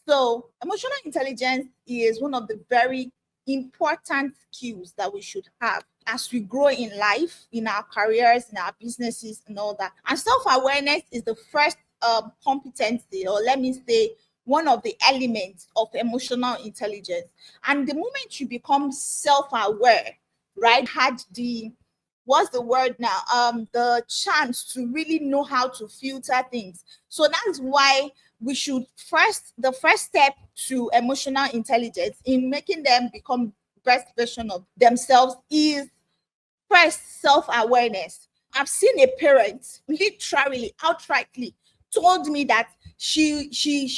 So emotional intelligence is one of the very important skills that we should have as we grow in life, in our careers, in our businesses, and all that. And self-awareness is the first competency, or let me say, one of the elements of emotional intelligence. And the moment you become self-aware, right, had the what's the word now? The chance to really know how to filter things. So that's why we should the first step to emotional intelligence in making them become best version of themselves is first self-awareness. I've seen a parent literally outrightly told me that she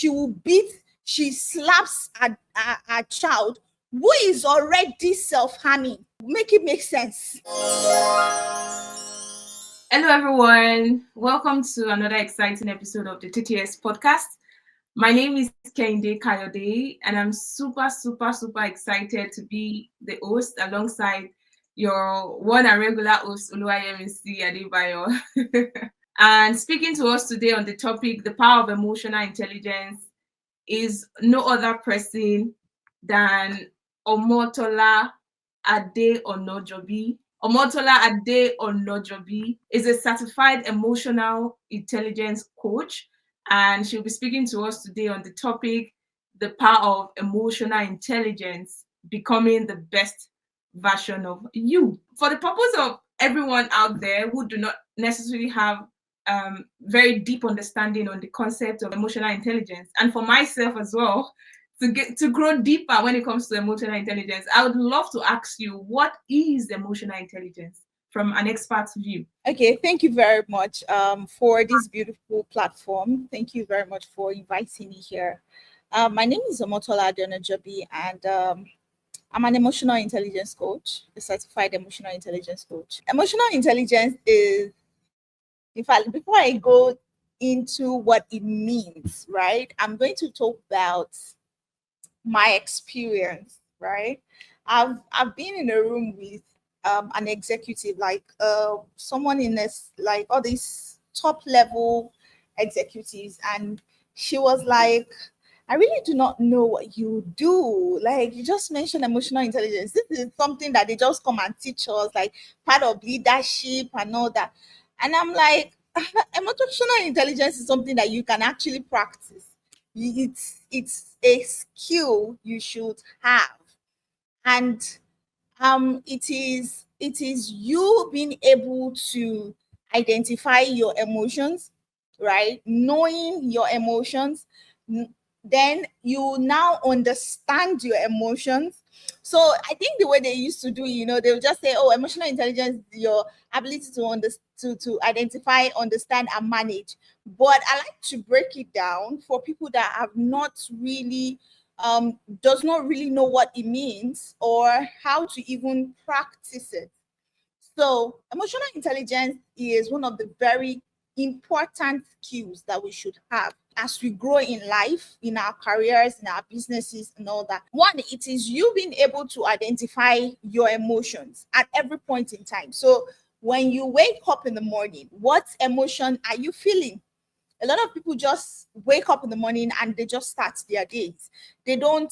will beat, she slaps a child who is already self-harming. Make it make sense. Hello, everyone. Welcome to another exciting episode of the TTS Podcast. My name is Kehinde Kayode, and I'm super excited to be the host alongside your one and regular host, Oluwayemisi Adebayo. And speaking to us today on the topic, the power of emotional intelligence, is no other person than Omotola Onojobi. Omotola Onojobi is a certified emotional intelligence coach, and she'll be speaking to us today on the topic, the power of emotional intelligence, becoming the best version of you. For the purpose of everyone out there who do not necessarily have very deep understanding on the concept of emotional intelligence, and for myself as well, to grow deeper when it comes to emotional intelligence, I would love to ask you, what is emotional intelligence from an expert's view? Okay, thank you very much for this beautiful platform. Thank you very much for inviting me here. My name is Omotola Onojobi, and I'm an emotional intelligence coach, a certified emotional intelligence coach. Emotional intelligence is, in fact, before I go into what it means, right, I'm going to talk about my experience, right? I've been in a room with an executive, like someone in this, like all these top level executives, and she was like, I really do not know what you do. Like, you just mentioned emotional intelligence. This is something that they just come and teach us, like part of leadership and all that. And I'm like, emotional intelligence is something that you can actually practice. It's a skill you should have. And it is you being able to identify your emotions, right? Knowing your emotions, then you now understand your emotions. So I think the way they used to do, they'll just say, oh, emotional intelligence is your ability to to identify, understand, and manage. But I like to break it down for people that have not really does not really know what it means or how to even practice it. So, emotional intelligence is one of the very important skills that we should have as we grow in life, in our careers, in our businesses, and all that. One, it is you being able to identify your emotions at every point in time. So, when you wake up in the morning, what emotion are you feeling? A lot of people just wake up in the morning and they just start their days. They don't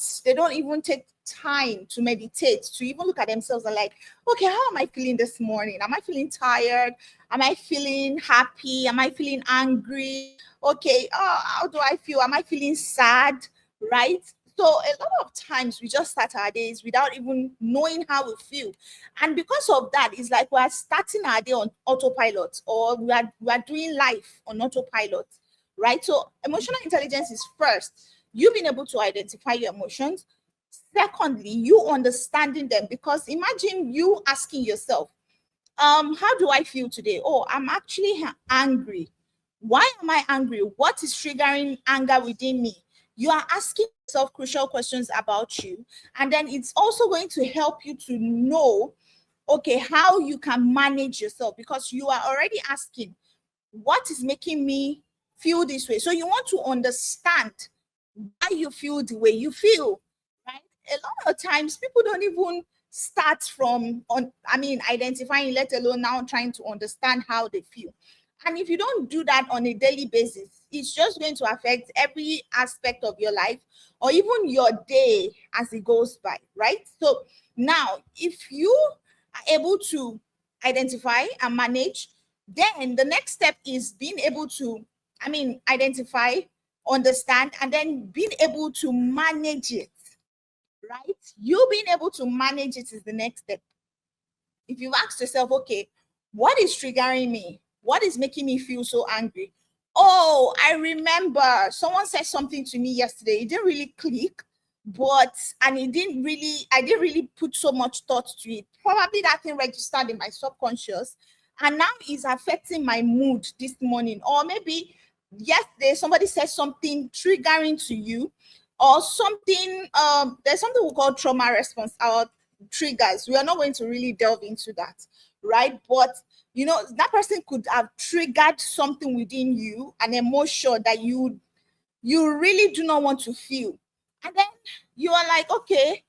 even take time to meditate, to even look at themselves and like, okay, how am I feeling this morning? Am I feeling tired? Am I feeling happy? Am I feeling angry? Okay, how do I feel? Am I feeling sad? Right? So a lot of times we just start our days without even knowing how we feel. And because of that, it's like we're starting our day on autopilot, or we are doing life on autopilot, right? So emotional intelligence is first, you being able to identify your emotions. Secondly, you understanding them, because imagine you asking yourself, how do I feel today? Oh, I'm actually angry. Why am I angry? What is triggering anger within me? You are asking yourself crucial questions about you, and then it's also going to help you to know, okay, how you can manage yourself, because you are already asking, what is making me feel this way? So you want to understand why you feel the way you feel, right? A lot of times people don't even start from identifying, let alone now trying to understand how they feel. And if you don't do that on a daily basis, it's just going to affect every aspect of your life or even your day as it goes by, right? So now, if you are able to identify and manage, then the next step is being able to, identify, understand, and then being able to manage it, right? You being able to manage it is the next step. If you've asked yourself, okay, what is triggering me? What is making me feel so angry? Oh, I remember someone said something to me yesterday. It didn't really click, and I didn't really put so much thought to it. Probably that thing registered in my subconscious and now is affecting my mood this morning. Or maybe yesterday somebody said something triggering to you or something. There's something we call trauma response, our triggers. We are not going to really delve into that, right? But that person could have triggered something within you, an emotion that you really do not want to feel. And then you are like, okay,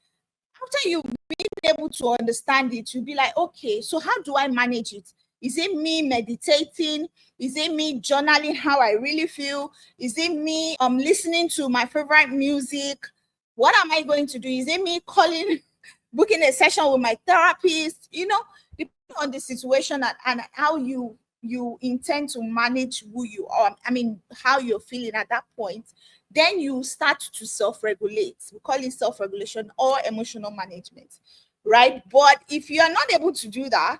after you've been able to understand it, you'll be like, okay, so how do I manage it? Is it me meditating? Is it me journaling how I really feel? Is it me listening to my favorite music? What am I going to do? Is it me booking a session with my therapist? Depending on the situation and how you intend to manage who you are, how you're feeling at that point, then you start to self-regulate. We call it self-regulation or emotional management, right? But if you are not able to do that,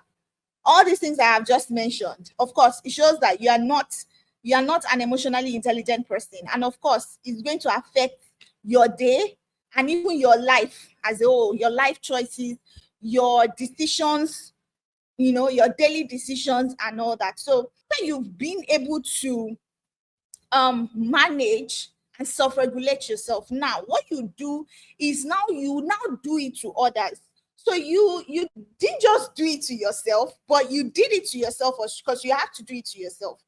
all these things I have just mentioned, of course, it shows that you are not an emotionally intelligent person. And of course, it's going to affect your day and even your life as a whole, your life choices, your decisions, your daily decisions and all that. So when you've been able to manage and self-regulate yourself, now what you do is you do it to others. So you didn't just do it to yourself, but you did it to yourself because you have to do it to yourself.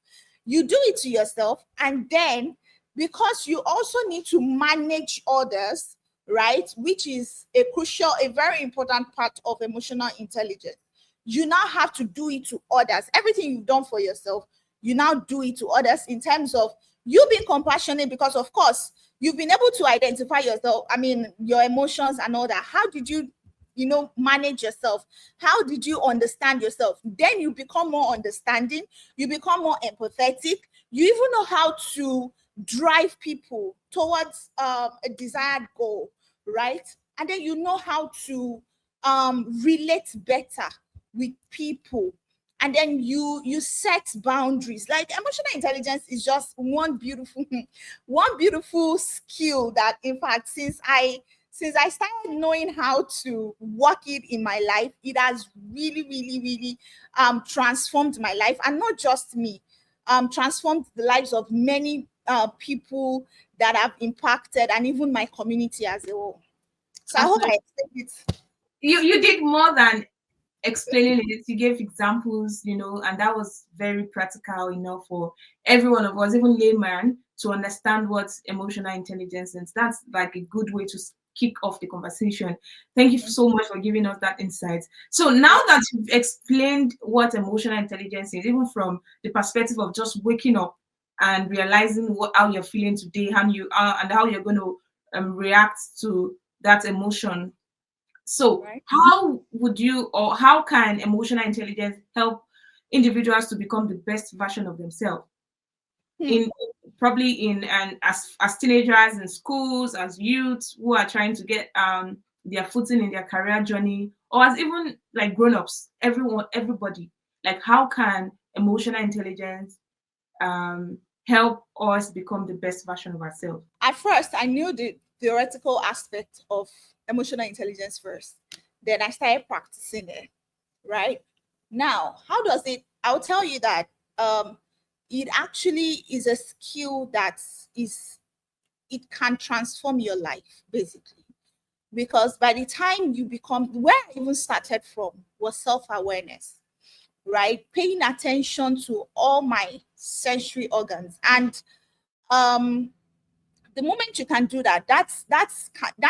You do it to yourself, and then because you also need to manage others, right? Which is a very important part of emotional intelligence. You now have to do it to others. Everything you've done for yourself, you now do it to others in terms of you being compassionate, because of course you've been able to identify yourself, your emotions and all that. How did you manage yourself? How did you understand yourself? Then you become more understanding, you become more empathetic, you even know how to drive people towards a desired goal, right? And then you know how to relate better with people, and then you set boundaries. Like emotional intelligence is just one beautiful skill that, in fact, since I started knowing how to work it in my life, it has really, really, really transformed my life, and not just me, transformed the lives of many people that have impacted, and even my community as a whole. So I hope Absolutely. I explained it. You did more than explaining it. You gave examples, and that was very practical enough for every one of us, even layman, to understand what emotional intelligence is. That's like a good way to kick off the conversation. Thank you so much for giving us that insight. So now that you've explained what emotional intelligence is, even from the perspective of just waking up and realizing how you're feeling today, how you are, and how you're going to react to that emotion. So, Right. how would you, or how can emotional intelligence help individuals to become the best version of themselves? Hmm. In probably in and as teenagers in schools, as youths who are trying to get their footing in their career journey, or as even like grown-ups, everybody. Like, how can emotional intelligence help us become the best version of ourselves? At first, I knew the theoretical aspect of emotional intelligence first. Then I started practicing it, right? Now, how does it? I'll tell you that it actually is a skill it can transform your life, basically. Because by the time you become, where I even started from was self-awareness, right? Paying attention to all my sensory organs. And the moment you can do that, that's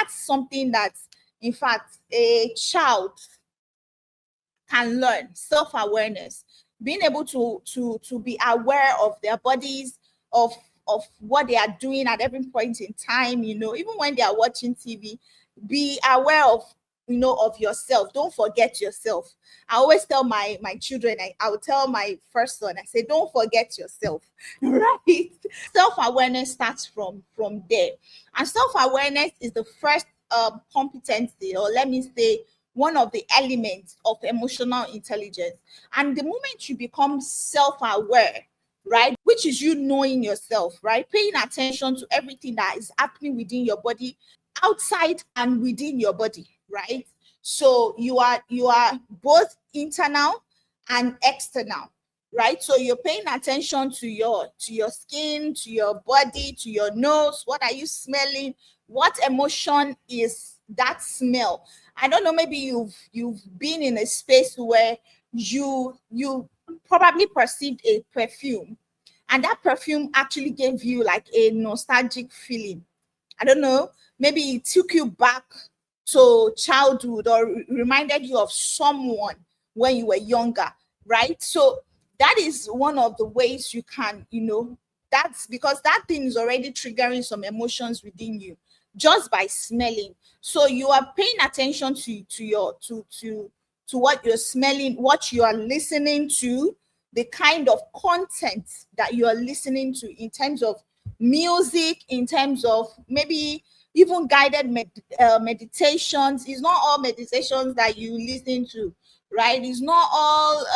something that, in fact, a child can learn. Self-awareness, being able to be aware of their bodies, of what they are doing at every point in time, even when they are watching TV. Be aware of, of yourself. Don't forget yourself. I always tell my children, I will tell my first son, I say, don't forget yourself. Right? Self-awareness starts from there. And self-awareness is the first competency, or let me say, one of the elements of emotional intelligence. And the moment you become self-aware, right, which is you knowing yourself, right, paying attention to everything that is happening within your body, outside and within your body, right? So you are both internal and external, right? So you're paying attention to your skin, to your body, to your nose. What are you smelling? What emotion is that smell? I don't know, maybe you've been in a space where you probably perceived a perfume, and that perfume actually gave you like a nostalgic feeling. I don't know, maybe it took you back to childhood, or reminded you of someone when you were younger, right? So that is one of the ways you can, that's because that thing is already triggering some emotions within you just by smelling. So you are paying attention to what you're smelling, what you are listening to, the kind of content that you are listening to, in terms of music, in terms of maybe even guided meditations. It's not all meditations that you listen to, right? It's not all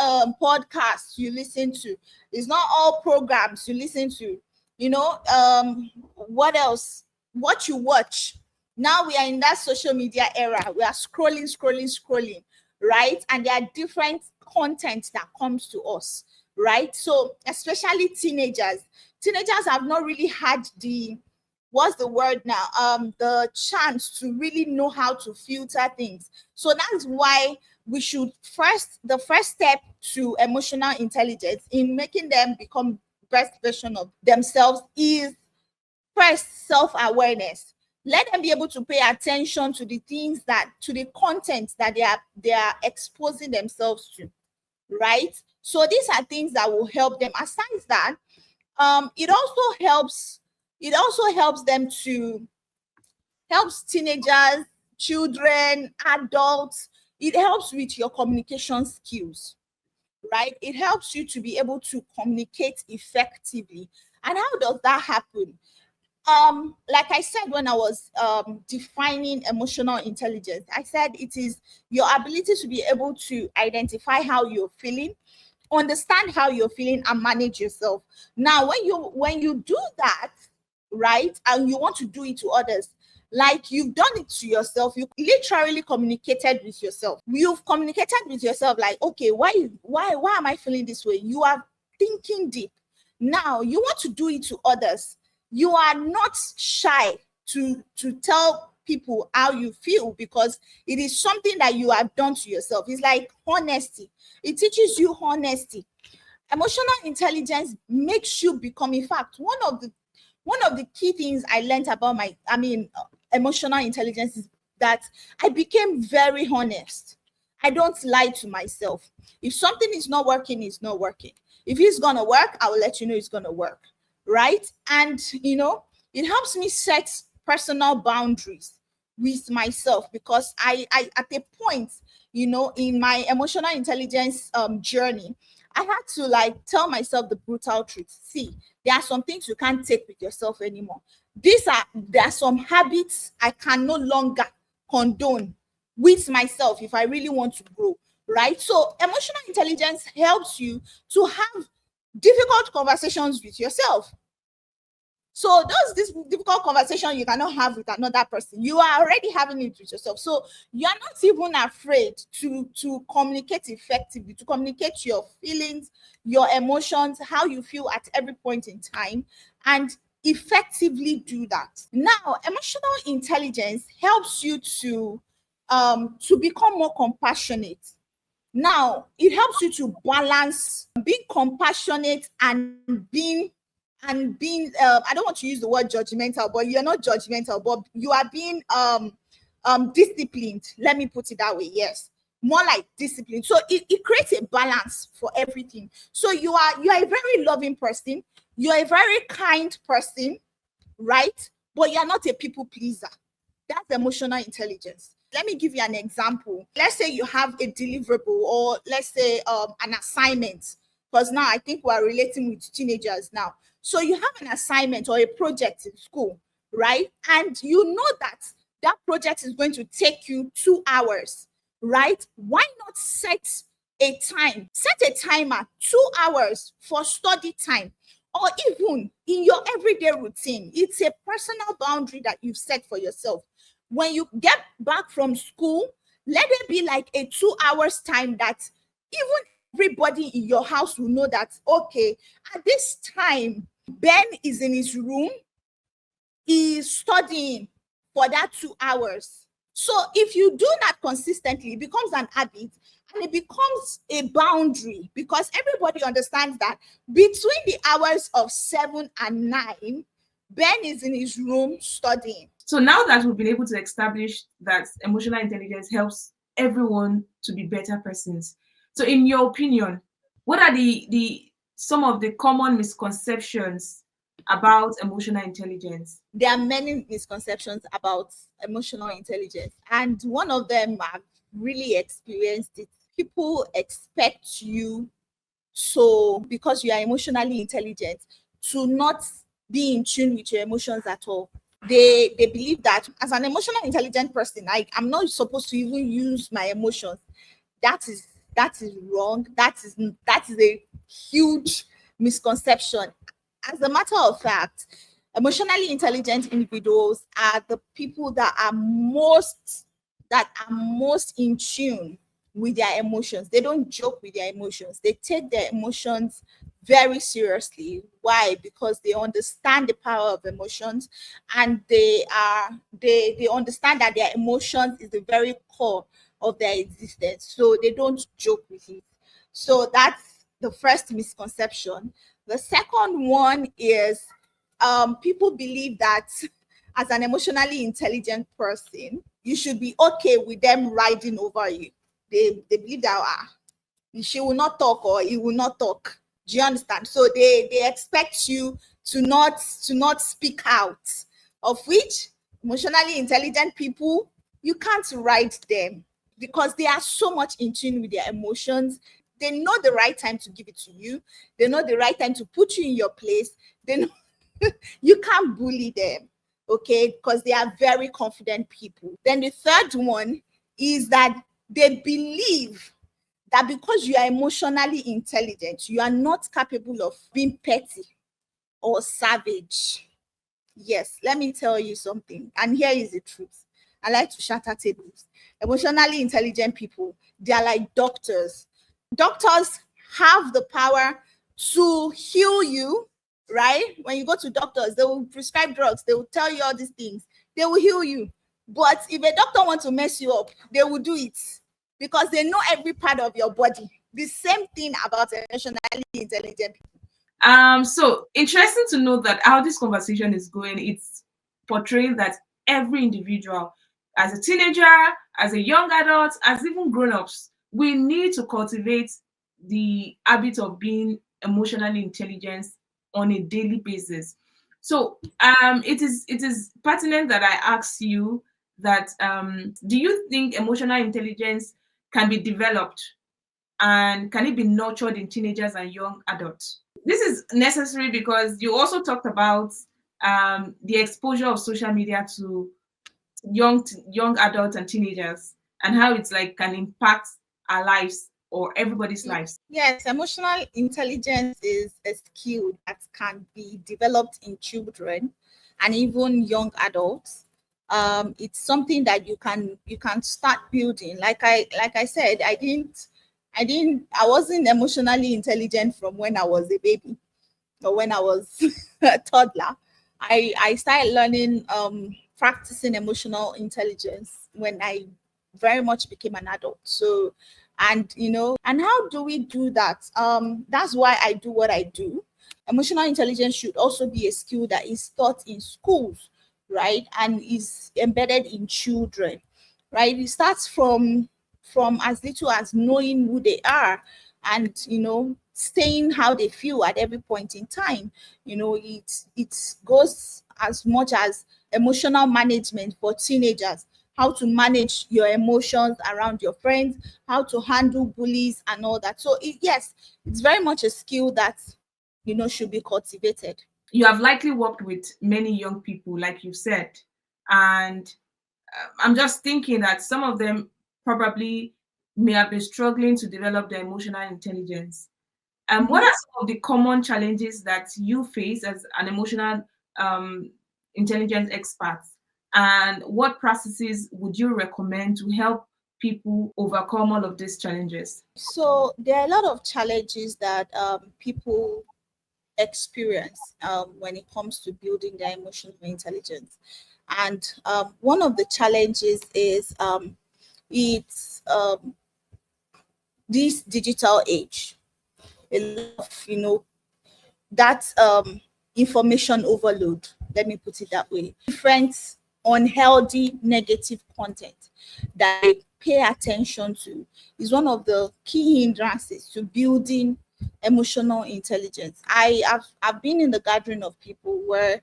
podcasts you listen to. It's not all programs you listen to. What else? What you watch. Now we are in that social media era. We are scrolling, right? And there are different content that comes to us, right? So especially teenagers have not really had the, what's the word now, the chance to really know how to filter things. So that's why the first step to emotional intelligence, in making them become best version of themselves, is first self-awareness. Let them be able to pay attention to the things to the content that they are exposing themselves to, right? So these are things that will help them. Aside that, it also helps them to helps teenagers, children, adults. It helps with your communication skills, right? It helps you to be able to communicate effectively. And how does that happen? Like I said, when I was defining emotional intelligence, I said it is your ability to be able to identify how you're feeling, understand how you're feeling, and manage yourself. Now when you do that, right, and you want to do it to others, like you've done it to yourself, you literally communicated with yourself. You've communicated with yourself, like, okay, why am I feeling this way? You are thinking deep. Now you want to do it to others. You are not shy to tell people how you feel, because it is something that you have done to yourself. It's like honesty. It teaches you honesty. Emotional intelligence makes you become, in fact, one of the key things I learned about emotional intelligence is that I became very honest. I don't lie to myself. If something is not working, it's not working. If it's gonna work, I will let you know it's gonna work, right? And it helps me set personal boundaries with myself, because I at a point, in my emotional intelligence journey, I had to like tell myself the brutal truth. See, there are some things you can't take with yourself anymore. There are some habits I can no longer condone with myself if I really want to grow, right? So emotional intelligence helps you to have difficult conversations with yourself. So this difficult conversation you cannot have with another person, you are already having it with yourself. So you are not even afraid to communicate effectively, to communicate your feelings, your emotions, how you feel at every point in time, and effectively do that. Now, emotional intelligence helps you to become more compassionate. Now, it helps you to balance being compassionate and being I don't want to use the word judgmental, but you're not judgmental, but you are being disciplined. Let me put it that way. Yes. more like discipline. So it creates a balance for everything. So you are a very loving person, you're a very kind person, right? But you're not a people pleaser. That's emotional intelligence. Let me give you an example. Let's say you have a deliverable, or let's say an assignment, because now I think we're relating with teenagers now. So you have an assignment or a project in school, right? And you know that that project is going to take you 2 hours, right? Why not set a time? Set a timer, 2 hours for study time, or even in your everyday routine. It's a personal boundary that you've set for yourself. When you get back from school, let it be like a 2 hours time that even everybody in your house will know that, okay, at this time, Ben is in his room, he's studying for that 2 hours. So if you do that consistently, it becomes an habit and it becomes a boundary, because everybody understands that between the hours of 7 and 9, Ben is in his room studying. So now that we've been able to establish that emotional intelligence helps everyone to be better persons, so in your opinion, what are the some of the common misconceptions about emotional intelligence? There are many misconceptions about emotional intelligence, and one of them, I've really experienced it. People expect you, so because you are emotionally intelligent, to not be in tune with your emotions at all. They believe that as an emotional intelligent person, I'm not supposed to even use my emotions. That is wrong. That is a huge misconception. As a matter of fact, emotionally intelligent individuals are the people that are most in tune with their emotions. They don't joke with their emotions. They take their emotions very seriously. Why? Because they understand the power of emotions, and they understand that their emotions is the very core of their existence. So they don't joke with it. So that's the first misconception. The second one is people believe that as an emotionally intelligent person, you should be okay with them riding over you. They believe that she will not talk or he will not talk. Do you understand? So they expect you to not speak out, of which emotionally intelligent people, you can't ride them, because they are so much in tune with their emotions. They know the right time to give it to you. They know the right time to put you in your place. They know you can't bully them, okay, because they are very confident people. Then the third one is that they believe that because you are emotionally intelligent, you are not capable of being petty or savage. Yes, let me tell you something, and here is the truth. I like to shatter tables. Emotionally intelligent people, they are like doctors. Doctors have the power to heal you, right? When you go to doctors, they will prescribe drugs, they will tell you all these things, they will heal you. But if a doctor wants to mess you up, they will do it, because they know every part of your body. The same thing about emotionally intelligent people. So interesting to know that how this conversation is going. It's portraying that every individual, as a teenager, as a young adult, as even grown-ups, we need to cultivate the habit of being emotionally intelligent on a daily basis. So it is pertinent that I ask you that do you think emotional intelligence can be developed, and can it be nurtured in teenagers and young adults? This is necessary because you also talked about the exposure of social media to young adults and teenagers, and how it's like can impact our lives or everybody's lives. Yes, emotional intelligence is a skill that can be developed in children and even young adults. It's something that you can start building. Like I said, I wasn't emotionally intelligent from when I was a baby or when I was a toddler. I started learning practicing emotional intelligence when I very much became an adult. So, and how do we do that? That's why I do what I do. Emotional intelligence should also be a skill that is taught in schools, right? And is embedded in children, right? It starts from from as little as knowing who they are and, saying how they feel at every point in time. It goes as much as emotional management for teenagers, how to manage your emotions around your friends, how to handle bullies and all that. So yes, it's very much a skill that should be cultivated. You have likely worked with many young people, like you said, and I'm just thinking that some of them probably may have been struggling to develop their emotional intelligence. What Mhm. are some of the common challenges that you face as an emotional um, intelligence expert? And what practices would you recommend to help people overcome all of these challenges? So there are a lot of challenges that people experience when it comes to building their emotional intelligence. And one of the challenges is it's this digital age. A lot of, that information overload, let me put it that way. Different unhealthy negative content that they pay attention to is one of the key hindrances to building emotional intelligence. I've been in the gathering of people where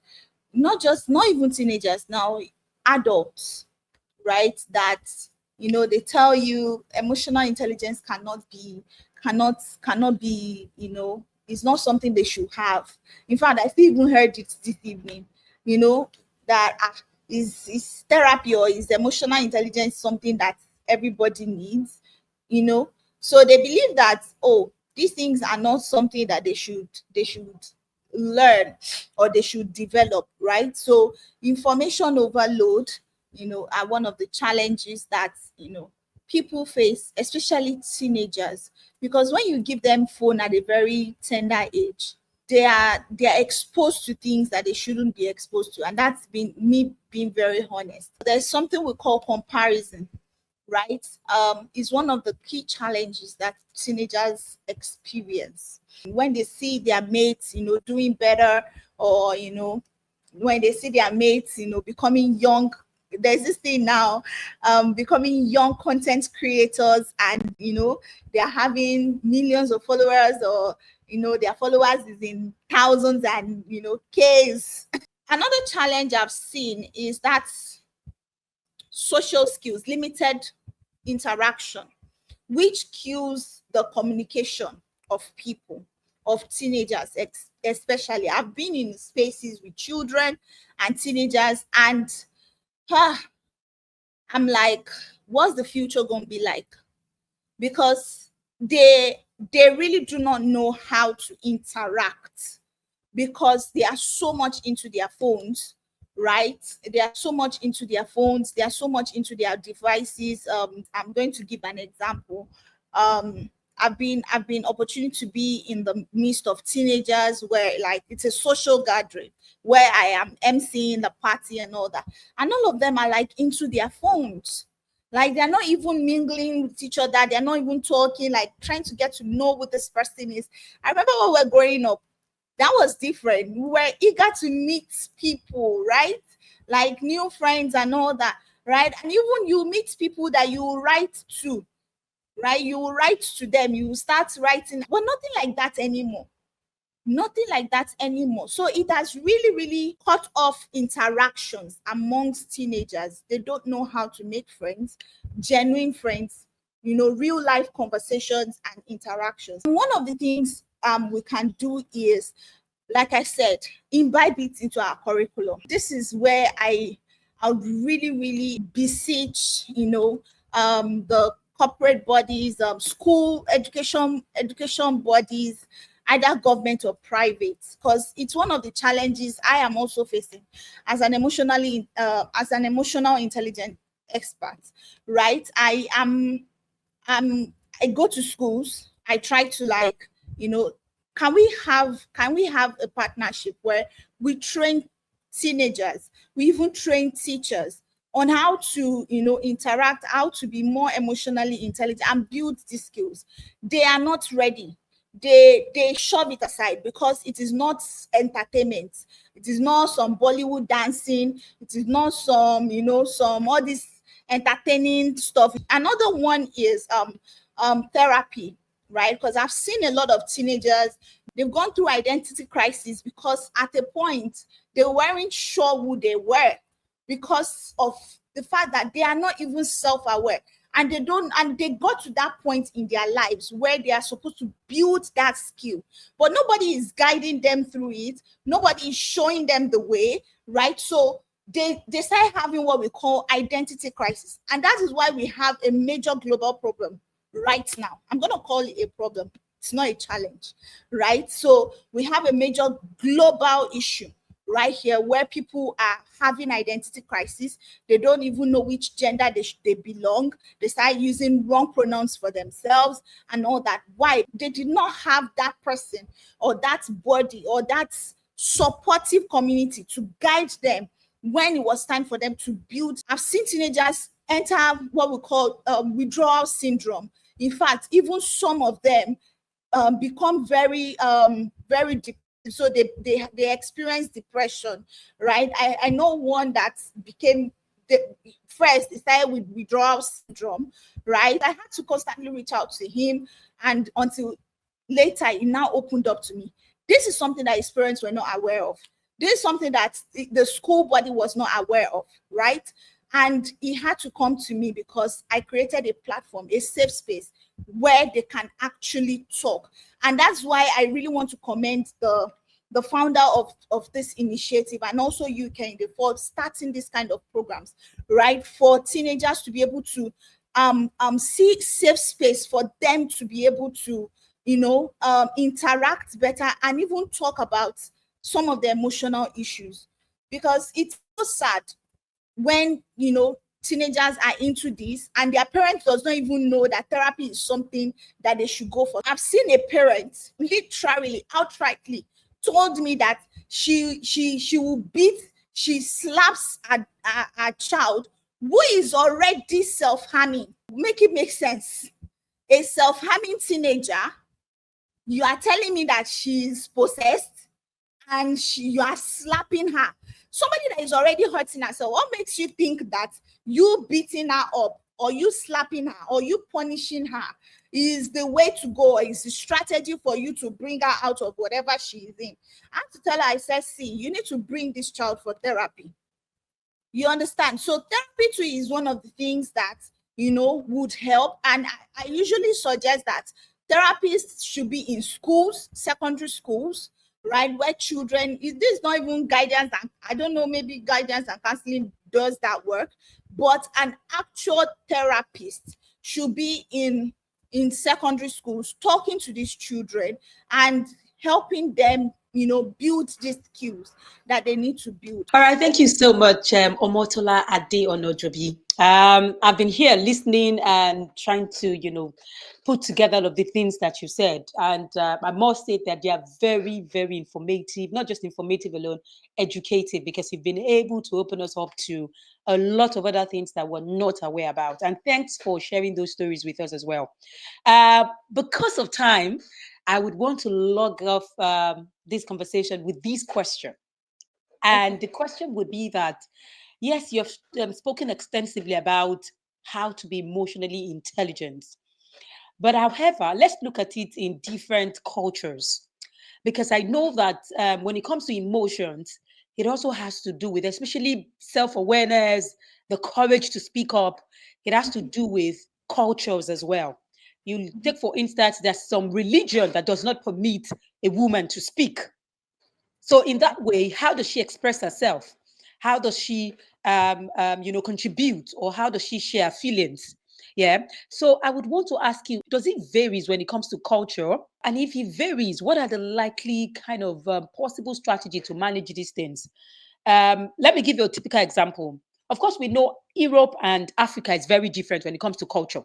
not even teenagers now, adults, right? That they tell you emotional intelligence cannot be, it's not something they should have. In fact, I still even heard it this evening, that is therapy or is emotional intelligence something that everybody needs, you know. So they believe that, oh, these things are not something that they should learn or they should develop, right? So information overload, are one of the challenges that people face, especially teenagers, because when you give them phone at a very tender age, they are exposed to things that they shouldn't be exposed to, and that's been me being very honest. There's something we call comparison, right? Is one of the key challenges that teenagers experience when they see their mates, doing better, or when they see their mates, becoming young. There's this thing now, becoming young content creators, and they're having millions of followers, or their followers is in thousands and Ks. Another challenge I've seen is that social skills, limited interaction, which cues the communication of people, of teenagers, especially. I've been in spaces with children and teenagers, and ah, I'm like, what's the future going to be like? Because they really do not know how to interact, because they are so much into their phones, right? They are so much into their phones, they are so much into their devices. I'm going to give an example. I've been opportunity to be in the midst of teenagers where, like, it's a social gathering where I am emceeing the party and all that, and all of them are like into their phones. Like, they're not even mingling with each other, they're not even talking, like trying to get to know who this person is. I remember when we were growing up, that was different. We were eager to meet people, right? Like new friends and all that, right? And even you meet people that you write to, right? You will write to them, you will start writing, but nothing like that anymore. Nothing like that anymore. So it has really, really cut off interactions amongst teenagers. They don't know how to make friends, genuine friends, real life conversations and interactions. And one of the things we can do is, like I said, imbibe it into our curriculum. This is where I would really, really beseech, the corporate bodies, school education bodies, either government or private, because it's one of the challenges I am also facing as an emotional intelligent expert, right? I go to schools. I try to, like, can we have a partnership where we train teenagers, we even train teachers on how to interact, how to be more emotionally intelligent and build these skills. They are not ready. They shove it aside because it is not entertainment. It is not some Bollywood dancing. It is not some all this entertaining stuff. Another one is therapy, right? Because I've seen a lot of teenagers, they've gone through identity crisis because at a point they weren't sure who they were because of the fact that they are not even self-aware, and they got to that point in their lives where they are supposed to build that skill, but nobody is guiding them through it, nobody is showing them the way, right? So they start having what we call identity crisis, and that is why we have a major global problem right now. I'm going to call it a problem, it's not a challenge, right? So we have a major global issue right here where people are having identity crisis. They don't even know which gender they belong. They start using wrong pronouns for themselves and all that. Why? They did not have that person or that body or that supportive community to guide them when it was time for them to build. I've seen teenagers enter what we call withdrawal syndrome. In fact, even some of them become very depressed. So they experience depression, right? I know one that became the first, it started with withdrawal syndrome, right? I had to constantly reach out to him, and until later he now opened up to me. This is something that his parents were not aware of. This is something that the school body was not aware of, right? And he had to come to me because I created a platform, a safe space where they can actually talk. And that's why I really want to commend the founder of this initiative, and also UK for starting this kind of programs, right? For teenagers to be able to see safe space for them to be able to, interact better and even talk about some of the emotional issues. Because it's so sad when teenagers are into this and their parents does not even know that therapy is something that they should go for. I've seen a parent literally outrightly told me that she will beat, she slaps a child who is already self-harming. Make it make sense. A self-harming teenager, you are telling me that she's possessed and you are slapping her. Somebody that is already hurting herself, what makes you think that you beating her up or you slapping her or you punishing her is the way to go, is the strategy for you to bring her out of whatever she is in? I have to tell her, I said, see, you need to bring this child for therapy. You understand? So therapy too is one of the things that would help. And I usually suggest that therapists should be in schools, secondary schools, right, where children, this is not even guidance, and I don't know, maybe guidance and counseling does that work, but an actual therapist should be in secondary schools talking to these children and helping them build these skills that they need to build. All right, thank you so much, Omotola Onojobi. I've been here listening and trying to, put together all of the things that you said. And I must say that they are very, very informative, not just informative alone, educative, because you've been able to open us up to a lot of other things that we're not aware about. And thanks for sharing those stories with us as well. Because of time, I would want to log off this conversation with this question. And the question would be that, yes, you have spoken extensively about how to be emotionally intelligent. But however, let's look at it in different cultures. Because I know that when it comes to emotions, it also has to do with, especially self-awareness, the courage to speak up. It has to do with cultures as well. You take, for instance, there's some religion that does not permit a woman to speak. So in that way, how does she express herself? How does she, contribute, or how does she share feelings? Yeah. So I would want to ask you, does it varies when it comes to culture? And if it varies, what are the likely kind of possible strategy to manage these things? Let me give you a typical example. Of course, we know Europe and Africa is very different when it comes to culture.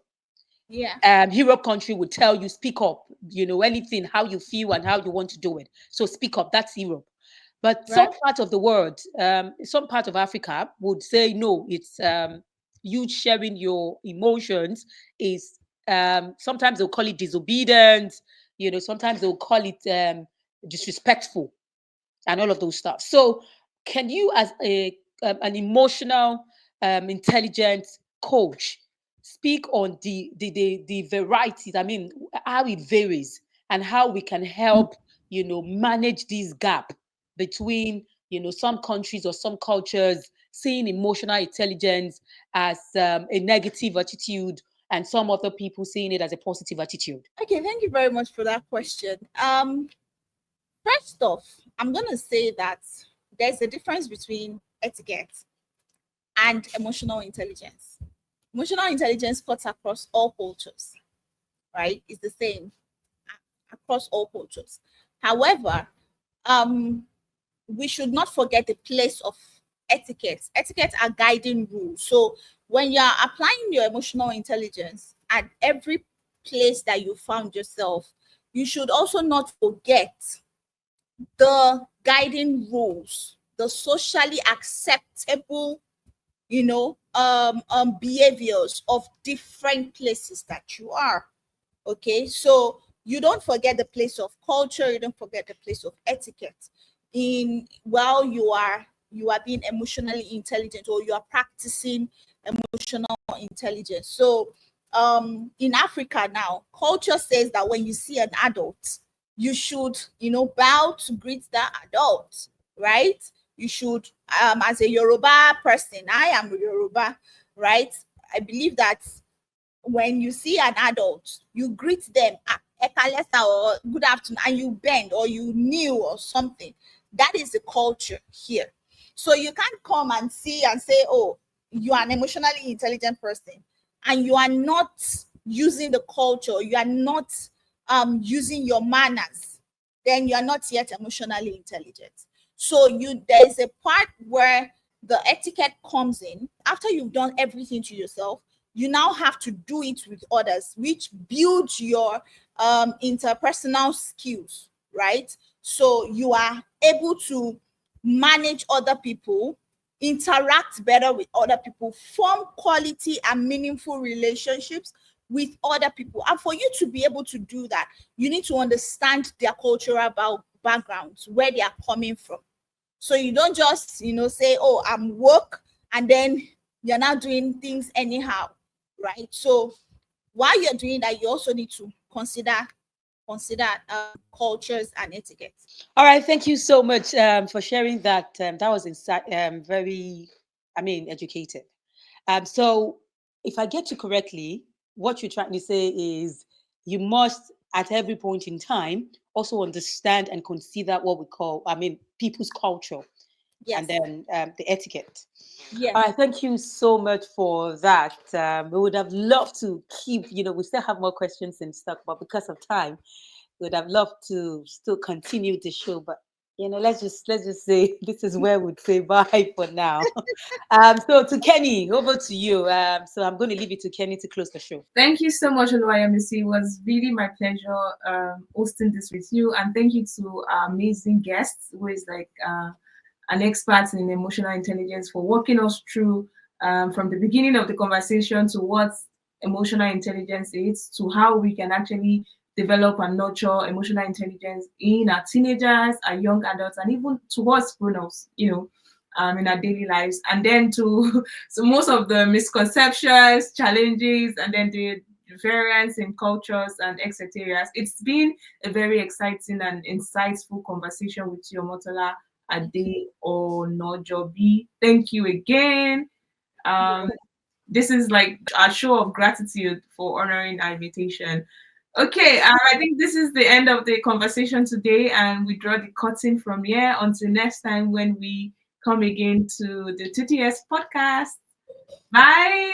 Yeah. Europe country would tell you, speak up, anything, how you feel and how you want to do it. So speak up, that's Europe. But some part of the world, some part of Africa would say, no, it's you sharing your emotions is, sometimes they'll call it disobedient, sometimes they'll call it disrespectful and all of those stuff. So can you, as an emotional, intelligent coach speak on the varieties, I mean, how it varies and how we can help, manage this gap between, some countries or some cultures seeing emotional intelligence as a negative attitude and some other people seeing it as a positive attitude? Okay, thank you very much for that question. First off, I'm gonna say that there's a difference between etiquette and emotional intelligence. Emotional intelligence cuts across all cultures, right? It's the same across all cultures. However, um, we should not forget the place of etiquette. Etiquette are guiding rules. So when you're applying your emotional intelligence at every place that you found yourself, you should also not forget the guiding rules, the socially acceptable, behaviors of different places that you are. Okay, so you don't forget the place of culture, you don't forget the place of etiquette in while you are being emotionally intelligent, or you are practicing emotional intelligence. So in Africa now, culture says that when you see an adult, you should, bow to greet that adult, right? You should, as a Yoruba person, I am Yoruba, right? I believe that when you see an adult, you greet them, ekalesa, or good afternoon, and you bend or you kneel or something. That is the culture here. So you can't come and see and say, oh, you are an emotionally intelligent person, and you are not using the culture, you are not using your manners, then you are not yet emotionally intelligent. So there is a part where the etiquette comes in after you've done everything to yourself. You now have to do it with others, which builds your interpersonal skills, right? So you are able to manage other people, interact better with other people, form quality and meaningful relationships with other people. And for you to be able to do that, you need to understand their cultural backgrounds, where they are coming from. So you don't just, say, oh, I'm woke, and then you're not doing things anyhow, right? So while you're doing that, you also need to consider cultures and etiquette. All right, thank you so much for sharing that. That was very, educated. So, if I get you correctly, what you're trying to say is you must, at every point in time, also understand and consider what we call, people's culture, and Yes. then the etiquette. Yes. All right, thank you so much for that. We would have loved to keep, we still have more questions in stock, but because of time, we would have loved to still continue the show. But let's just say this is where we'd say bye for now. So to Kenny, over to you. So I'm going to leave it to Kenny to close the show. Thank you so much, Oluwayemisi. It was really my pleasure hosting this with you. And thank you to our amazing guests, who is like an expert in emotional intelligence, for walking us through from the beginning of the conversation to what emotional intelligence is, to how we can actually develop and nurture emotional intelligence in our teenagers, our young adults, and even towards grown-ups, in our daily lives. And then to so most of the misconceptions, challenges, and then the variance in cultures and etc. It's been a very exciting and insightful conversation with you, Omotola Onojobi. Thank you again. This is like a show of gratitude for honoring our invitation. Okay, I think this is the end of the conversation today, and we draw the curtain from here until next time when we come again to the TTS podcast. Bye.